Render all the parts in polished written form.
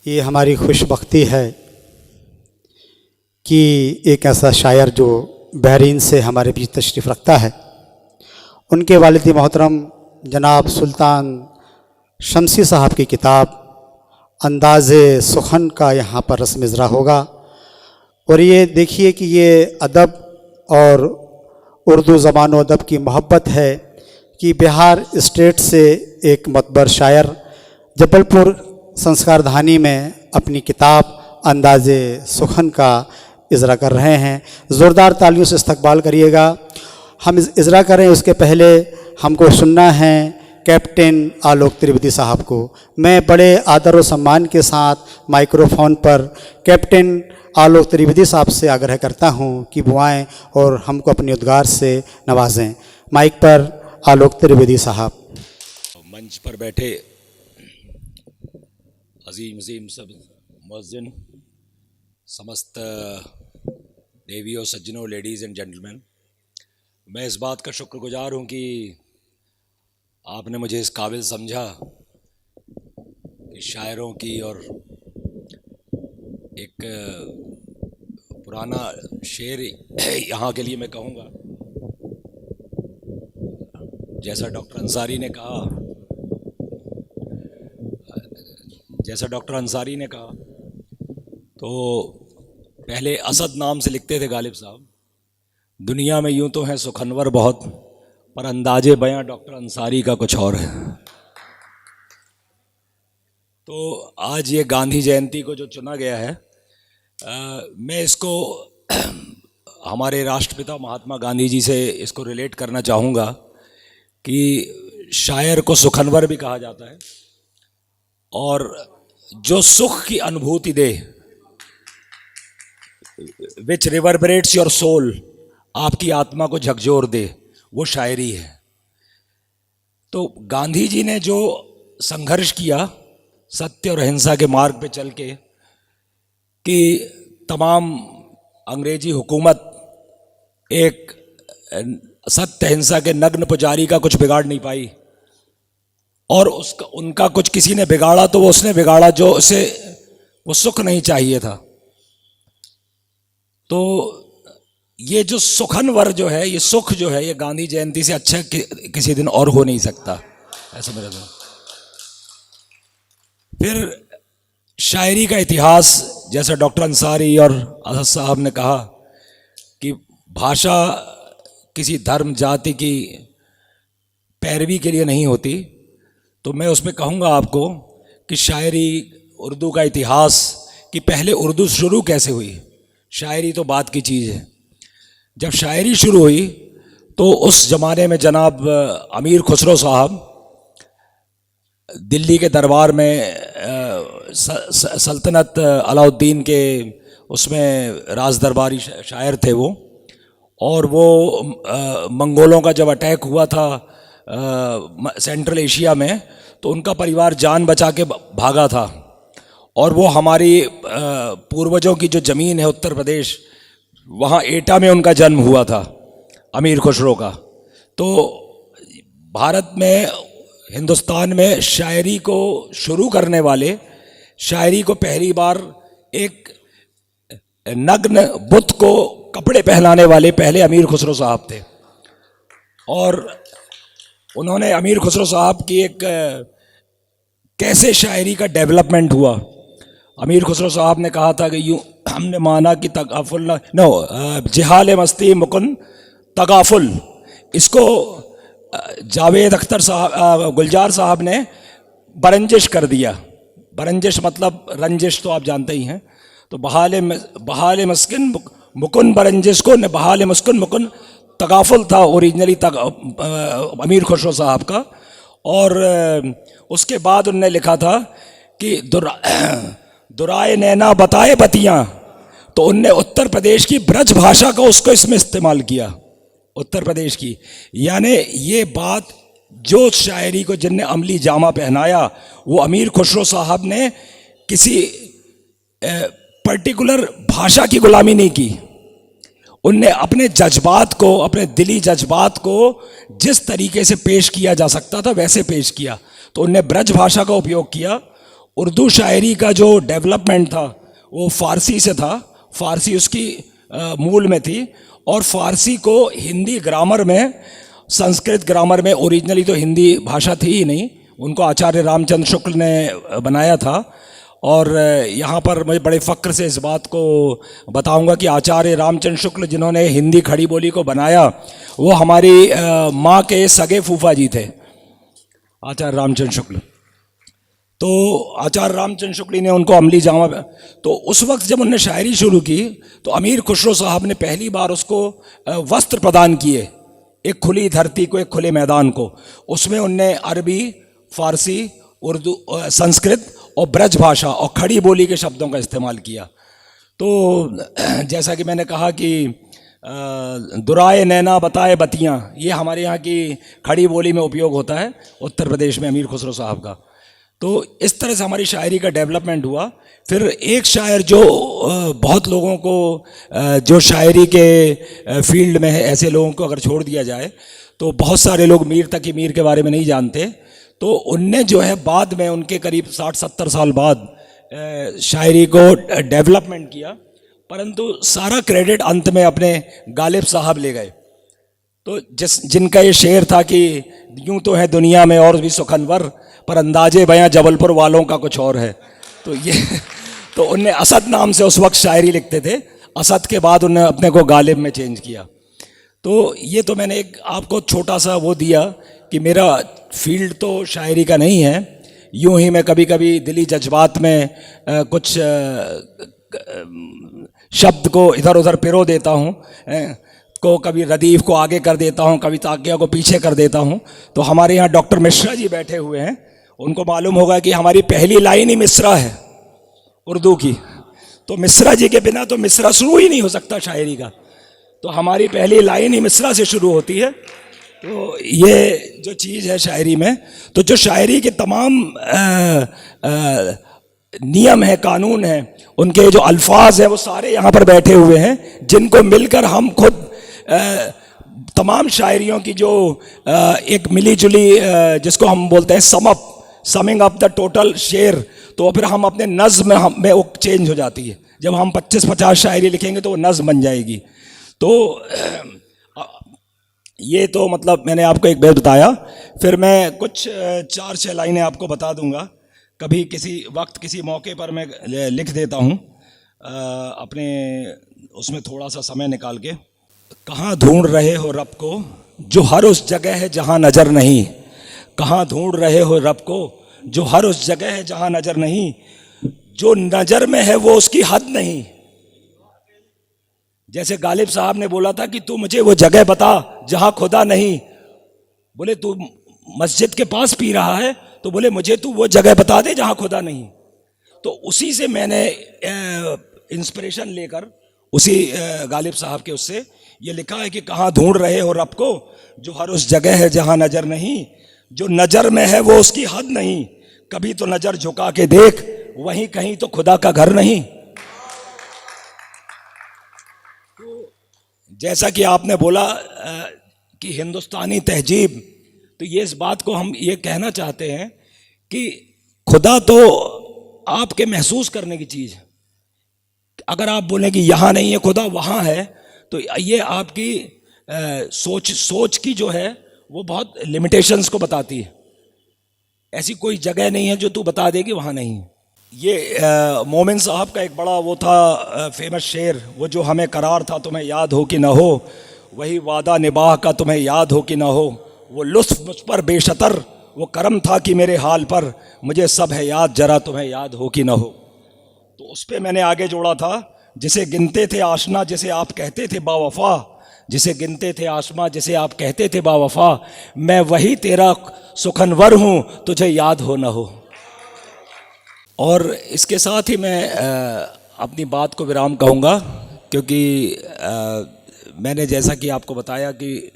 ये हमारी खुशबख्ती है कि एक ऐसा शायर जो बहरीन से हमारे बीच तशरीफ़ रखता है, उनके वालिद मोहतरम जनाब सुल्तान शमसी साहब की किताब अंदाज़े सुखन का यहाँ पर रस्म इज़रा होगा। और ये देखिए कि ये अदब और उर्दू ज़बान व अदब की मोहब्बत है कि बिहार स्टेट से एक मतबर शायर जबलपुर संस्कार धानी में अपनी किताब अंदाज़े सुखन का इज़रा कर रहे हैं। ज़ोरदार तालियों से इस्तकबाल करिएगा। हम इज़रा करें उसके पहले हमको सुनना है कैप्टन आलोक त्रिवेदी साहब को। मैं बड़े आदर और सम्मान के साथ माइक्रोफोन पर कैप्टन आलोक त्रिवेदी साहब से आग्रह करता हूं कि वो आएँ और हमको अपने उद्गार से नवाजें। माइक पर आलोक त्रिवेदी साहब। मंच पर बैठे अजीम सब मुअज्जिन, समस्त देवियों, सज्जनों, लेडीज़ एंड जेंटलमैन, मैं इस बात का शुक्रगुजार हूँ कि आपने मुझे इस काबिल समझा कि शायरों की और एक पुराना शेर यहाँ के लिए मैं कहूँगा, जैसा डॉक्टर अंसारी ने कहा, तो पहले असद नाम से लिखते थे गालिब साहब, दुनिया में यूं तो है सुखनवर बहुत, पर अंदाजे बयां डॉक्टर अंसारी का कुछ और है। तो आज ये गांधी जयंती को जो चुना गया है, मैं इसको हमारे राष्ट्रपिता महात्मा गांधी जी से इसको रिलेट करना चाहूँगा कि शायर को सुखनवर भी कहा जाता है और जो सुख की अनुभूति दे, विच रिवर्बरेट्स योर सोल, आपकी आत्मा को झकझोर दे, वो शायरी है। तो गांधी जी ने जो संघर्ष किया सत्य और अहिंसा के मार्ग पे चल के कि तमाम अंग्रेजी हुकूमत एक सत्य अहिंसा के नग्न पुजारी का कुछ बिगाड़ नहीं पाई, और उसका उनका कुछ किसी ने बिगाड़ा तो वो उसने बिगाड़ा जो उसे वो सुख नहीं चाहिए था। तो ये जो सुखनवर जो है, ये सुख जो है, ये गांधी जयंती से अच्छा किसी दिन और हो नहीं सकता, ऐसा मेरा था। फिर शायरी का इतिहास, जैसा डॉक्टर अंसारी और असद साहब ने कहा कि भाषा किसी धर्म जाति की पैरवी के लिए नहीं होती, तो मैं उसमें कहूँगा आपको कि शायरी उर्दू का इतिहास, कि पहले उर्दू शुरू कैसे हुई। शायरी तो बात की चीज़ है। जब शायरी शुरू हुई तो उस ज़माने में जनाब अमीर खुसरो साहब दिल्ली के दरबार में सल्तनत अलाउद्दीन के उसमें राज दरबारी शायर थे वो, और वो मंगोलों का जब अटैक हुआ था सेंट्रल एशिया में, तो उनका परिवार जान बचा के भागा था, और वो हमारी पूर्वजों की जो ज़मीन है उत्तर प्रदेश, वहाँ एटा में उनका जन्म हुआ था अमीर खुसरो का। तो भारत में, हिंदुस्तान में शायरी को शुरू करने वाले, शायरी को पहली बार एक नग्न बुत को कपड़े पहनाने वाले पहले अमीर खुसरो साहब थे। और उन्होंने, अमीर खुसरो साहब की एक कैसे शायरी का डेवलपमेंट हुआ, अमीर खुसरो साहब ने कहा था कि यूँ हमने माना कि तगाफुल जिहाल मस्ती मुकुन तगाफुल, इसको जावेद अख्तर साहब, गुलजार साहब ने बरंजिश कर दिया। बरंजिश मतलब रंजिश तो आप जानते ही हैं। तो बहाल मस्किन मुकुन बरंजिश को बहाल मस्किन मुकुन तगाफुल था ओरिजिनली अमीर खुसरो साहब का। और उसके बाद उन्होंने लिखा था कि दुराए नैना बताए बतियाँ, तो उनने उत्तर प्रदेश की ब्रज भाषा का उसको इसमें इस्तेमाल किया, उत्तर प्रदेश की। यानी ये बात जो शायरी को जिनने अमली जामा पहनाया, वो अमीर खुसरो साहब ने किसी पर्टिकुलर भाषा की गुलामी नहीं की। उनने अपने जज्बात को, अपने दिली जज्बात को जिस तरीके से पेश किया जा सकता था वैसे पेश किया। तो उनने ब्रज भाषा का उपयोग किया, उर्दू शायरी का जो डेवलपमेंट था वो फ़ारसी से था, फ़ारसी उसकी मूल में थी, और फ़ारसी को हिंदी ग्रामर में, संस्कृत ग्रामर में, ओरिजिनली तो हिंदी भाषा थी ही नहीं, उनको आचार्य रामचंद्र शुक्ल ने बनाया था। और यहाँ पर मैं बड़े फ़ख्र से इस बात को बताऊंगा कि आचार्य रामचंद्र शुक्ल जिन्होंने हिंदी खड़ी बोली को बनाया, वो हमारी माँ के सगे फूफा जी थे, आचार्य रामचंद्र शुक्ल। तो आचार्य रामचंद्र शुक्ल ने उनको अमली जामा, तो उस वक्त जब उन्होंने शायरी शुरू की तो अमीर खुसरो साहब ने पहली बार उसको वस्त्र प्रदान किए, एक खुली धरती को, एक खुले मैदान को। उसमें उनने अरबी, फ़ारसी, उर्दू, संस्कृत और ब्रज भाषा और खड़ी बोली के शब्दों का इस्तेमाल किया। तो जैसा कि मैंने कहा कि दुराए नैना बताए बतियाँ, ये हमारे यहाँ की खड़ी बोली में उपयोग होता है, उत्तर प्रदेश में अमीर खुसरो साहब का। तो इस तरह से हमारी शायरी का डेवलपमेंट हुआ। फिर एक शायर जो बहुत लोगों को, जो शायरी के फील्ड में है, ऐसे लोगों को अगर छोड़ दिया जाए तो बहुत सारे लोग मीर तकी मीर के बारे में नहीं जानते। तो उनने जो है बाद में, उनके करीब 60-70 साल बाद शायरी को डेवलपमेंट किया, परंतु सारा क्रेडिट अंत में अपने गालिब साहब ले गए। तो जिनका ये शेर था कि यूं तो है दुनिया में और भी सुखनवर, पर अंदाजे बयां जबलपुर वालों का कुछ और है। तो ये तो उनने असद नाम से उस वक्त शायरी लिखते थे, असद के बाद उन्होंने अपने को गालिब में चेंज किया। तो ये तो मैंने एक आपको छोटा सा वो दिया कि मेरा फील्ड तो शायरी का नहीं है, यूं ही मैं कभी कभी दिली जज्बात में कुछ शब्द को इधर उधर पिरो देता हूँ, को कभी रदीफ को आगे कर देता हूँ, कभी ताकिया को पीछे कर देता हूँ। तो हमारे यहाँ डॉक्टर मिश्रा जी बैठे हुए हैं, उनको मालूम होगा कि हमारी पहली लाइन ही मिसरा है उर्दू की। तो मिसरा जी के बिना तो मिसरा शुरू ही नहीं हो सकता शायरी का, तो हमारी पहली लाइन ही मिसरा से शुरू होती है। तो ये जो चीज़ है शायरी में, तो जो शायरी के तमाम नियम है, कानून है, उनके जो अल्फाज हैं वो सारे यहाँ पर बैठे हुए हैं, जिनको मिलकर हम खुद तमाम शायरियों की जो एक मिली जुली, जिसको हम बोलते हैं समिंग अप द टोटल शेर, तो फिर हम अपने नज़्म में वो चेंज हो जाती है। जब हम 25-50 शायरी लिखेंगे तो वो नज़्म बन जाएगी। तो ये तो मतलब मैंने आपको एक बेर बताया। फिर मैं कुछ 4-6 लाइनें आपको बता दूंगा, कभी किसी वक्त किसी मौके पर मैं लिख देता हूँ अपने उसमें थोड़ा सा समय निकाल के। कहाँ ढूंढ रहे हो रब को जो हर उस जगह है जहाँ नज़र नहीं, कहाँ ढूंढ रहे हो रब को जो हर उस जगह है जहाँ नज़र नहीं, जो नज़र में है वो उसकी हद नहीं। जैसे गालिब साहब ने बोला था कि तू मुझे वो जगह बता जहाँ खुदा नहीं, बोले तू मस्जिद के पास पी रहा है, तो बोले मुझे तू वो जगह बता दे जहाँ खुदा नहीं। तो उसी से मैंने इंस्पिरेशन लेकर उसी गालिब साहब के उससे ये लिखा है कि कहाँ ढूंढ रहे हो रब को जो हर उस जगह है जहाँ नज़र नहीं, जो नज़र में है वो उसकी हद नहीं, कभी तो नज़र झुका के देख वहीं कहीं तो खुदा का घर नहीं। तो जैसा कि आपने बोला कि हिंदुस्तानी तहजीब, तो ये इस बात को हम ये कहना चाहते हैं कि खुदा तो आपके महसूस करने की चीज़ है। अगर आप बोलें कि यहाँ नहीं है खुदा, वहाँ है, तो ये आपकी सोच की जो है वो बहुत लिमिटेशंस को बताती है। ऐसी कोई जगह नहीं है जो तू बता देगी वहाँ नहीं है। ये मोमिन साहब का एक बड़ा वो था फेमस शेर, वो जो हमें करार था तुम्हें याद हो कि ना हो, वही वादा निबाह का तुम्हें याद हो कि ना हो, वो लुत्फ मुझ पर बेशतर, वो करम था कि मेरे हाल पर, मुझे सब है याद जरा तुम्हें याद हो कि ना हो। तो उस पर मैंने आगे जोड़ा था, जिसे गिनते थे आशना जिसे आप कहते थे बावफा, जिसे गिनते थे आसमां जिसे आप कहते थे बावफा, मैं वही तेरा सुखनवर हूँ तुझे याद हो ना हो। और इसके साथ ही मैं अपनी बात को विराम कहूँगा, क्योंकि मैंने जैसा कि आपको बताया कि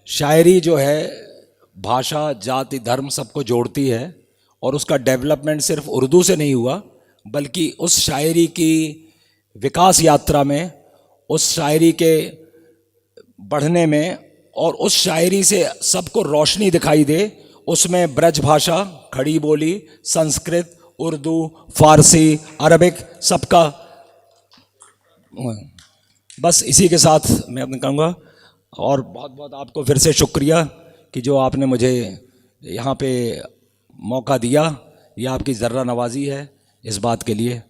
शायरी जो है भाषा, जाति, धर्म सबको जोड़ती है, और उसका डेवलपमेंट सिर्फ उर्दू से नहीं हुआ, बल्कि उस शायरी की विकास यात्रा में, उस शायरी के बढ़ने में, और उस शायरी से सबको रोशनी दिखाई दे, उसमें ब्रज भाषा, खड़ी बोली, संस्कृत, उर्दू, फ़ारसी, अरबिक सबका। बस इसी के साथ मैं अपना कहूँगा। और बहुत बहुत आपको फिर से शुक्रिया कि जो आपने मुझे यहाँ पे मौका दिया, ये आपकी ज़र्रा नवाज़ी है। इस बात के लिए